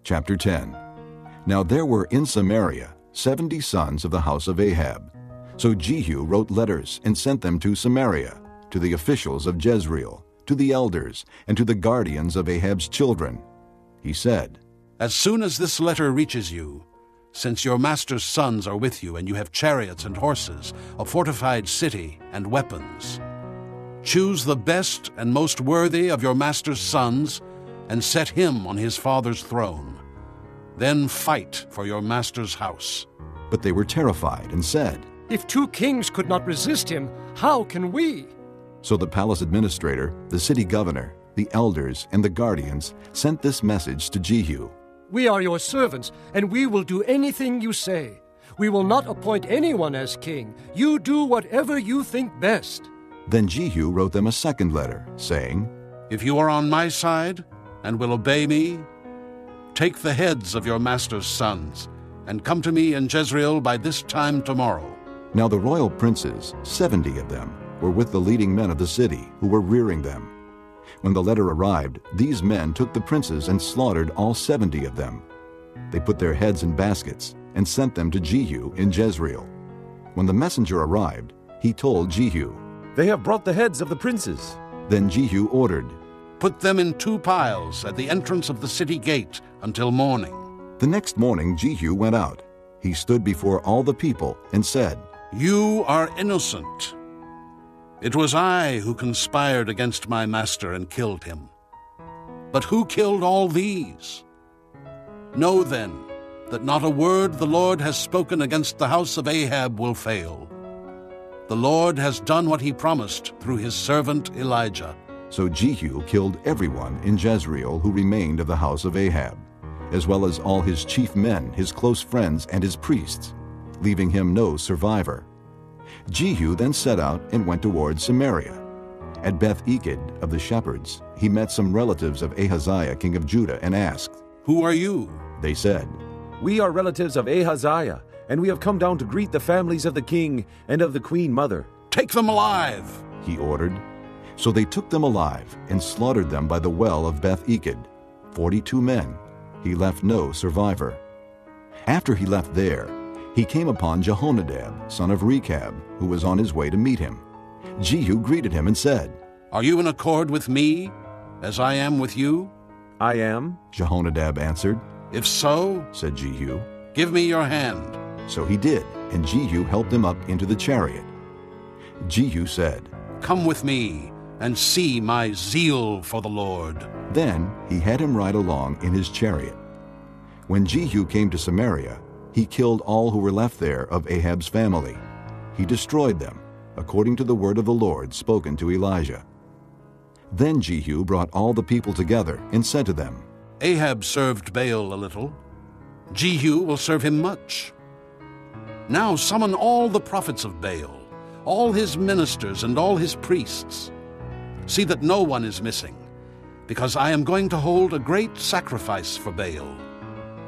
Chapter 10. Now there were in Samaria 70 sons of the house of Ahab. So Jehu wrote letters and sent them to Samaria, to the officials of Jezreel, to the elders, and to the guardians of Ahab's children. He said, As soon as this letter reaches you, since your master's sons are with you and you have chariots and horses, a fortified city and weapons, choose the best and most worthy of your master's sons and set him on his father's throne. Then fight for your master's house. But they were terrified and said, If 2 kings could not resist him, how can we? So the palace administrator, the city governor, the elders, and the guardians sent this message to Jehu. We are your servants, and we will do anything you say. We will not appoint anyone as king. You do whatever you think best. Then Jehu wrote them a second letter, saying, If you are on my side and will obey me, take the heads of your master's sons and come to me in Jezreel by this time tomorrow. Now the royal princes, 70 of them, were with the leading men of the city, who were rearing them. When the letter arrived, these men took the princes and slaughtered all 70 of them. They put their heads in baskets and sent them to Jehu in Jezreel. When the messenger arrived, he told Jehu, They have brought the heads of the princes. Then Jehu ordered, Put them in 2 piles at the entrance of the city gate until morning. The next morning Jehu went out. He stood before all the people and said, You are innocent. It was I who conspired against my master and killed him. But who killed all these? Know then that not a word the Lord has spoken against the house of Ahab will fail. The Lord has done what he promised through his servant Elijah. So Jehu killed everyone in Jezreel who remained of the house of Ahab, as well as all his chief men, his close friends, and his priests, leaving him no survivor. Jehu then set out and went towards Samaria. At Beth-Eked of the shepherds, he met some relatives of Ahaziah king of Judah and asked, Who are you? They said, We are relatives of Ahaziah, and we have come down to greet the families of the king and of the queen mother. Take them alive! He ordered. So they took them alive and slaughtered them by the well of Beth-Eked, 42 men. He left no survivor. After he left there, he came upon Jehonadab, son of Rechab, who was on his way to meet him. Jehu greeted him and said, Are you in accord with me, as I am with you? I am. Jehonadab answered. If so, said Jehu. give me your hand. So he did, and Jehu helped him up into the chariot. Jehu said, Come with me and see my zeal for the Lord. Then he had him ride along in his chariot. When Jehu came to Samaria, he killed all who were left there of Ahab's family. He destroyed them, according to the word of the Lord spoken to Elijah. Then Jehu brought all the people together and said to them, Ahab served Baal a little. Jehu will serve him much. Now summon all the prophets of Baal, all his ministers and all his priests. See that no one is missing, because I am going to hold a great sacrifice for Baal.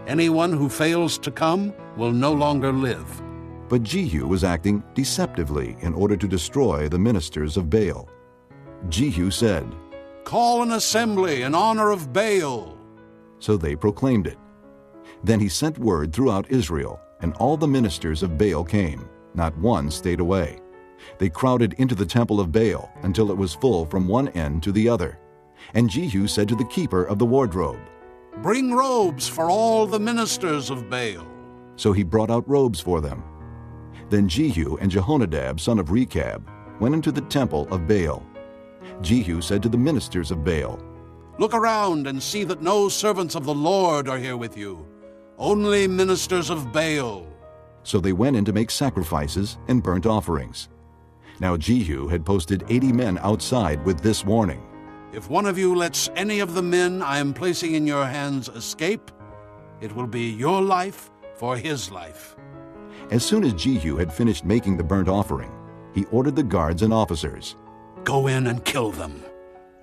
Anyone who fails to come will no longer live. But Jehu was acting deceptively in order to destroy the ministers of Baal. Jehu said, Call an assembly in honor of Baal. So they proclaimed it. Then he sent word throughout Israel, and all the ministers of Baal came. Not one stayed away. They crowded into the temple of Baal until it was full from one end to the other. And Jehu said to the keeper of the wardrobe, Bring robes for all the ministers of Baal. So he brought out robes for them. Then Jehu and Jehonadab, son of Rechab, went into the temple of Baal. Jehu said to the ministers of Baal, Look around and see that no servants of the Lord are here with you, only ministers of Baal. So they went in to make sacrifices and burnt offerings. Now Jehu had posted 80 men outside with this warning, If one of you lets any of the men I am placing in your hands escape, it will be your life for his life. As soon as Jehu had finished making the burnt offering, he ordered the guards and officers, Go in and kill them.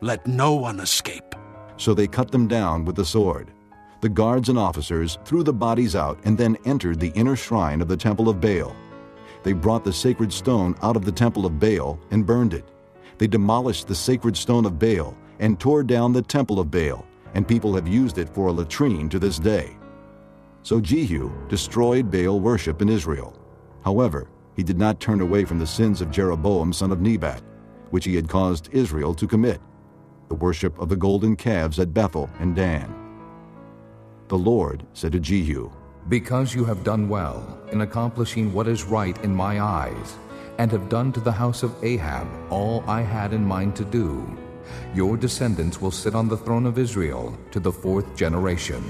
Let no one escape. So they cut them down with the sword. The guards and officers threw the bodies out and then entered the inner shrine of the temple of Baal. They brought the sacred stone out of the temple of Baal and burned it. They demolished the sacred stone of Baal and tore down the temple of Baal and people have used it for a latrine to this day. So Jehu destroyed Baal worship in Israel. However, he did not turn away from the sins of Jeroboam son of Nebat, which he had caused Israel to commit, the worship of the golden calves at Bethel and Dan. The Lord said to Jehu, "Because you have done well in accomplishing what is right in my eyes, and have done to the house of Ahab all I had in mind to do, your descendants will sit on the throne of Israel to the 4th generation."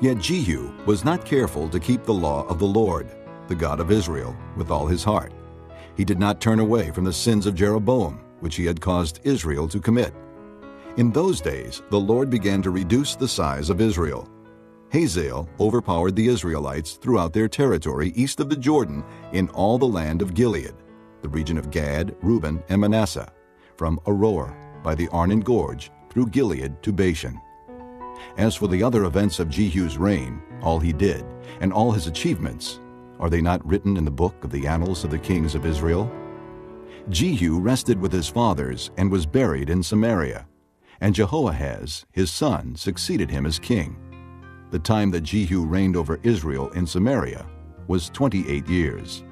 Yet Jehu was not careful to keep the law of the Lord, the God of Israel, with all his heart. He did not turn away from the sins of Jeroboam, which he had caused Israel to commit. In those days, the Lord began to reduce the size of Israel. Hazael overpowered the Israelites throughout their territory east of the Jordan in all the land of Gilead, the region of Gad, Reuben, and Manasseh, from Aroer by the Arnon Gorge through Gilead to Bashan. As for the other events of Jehu's reign, all he did, and all his achievements, are they not written in the book of the annals of the kings of Israel? Jehu rested with his fathers and was buried in Samaria, and Jehoahaz, his son, succeeded him as king. The time that Jehu reigned over Israel in Samaria was 28 years.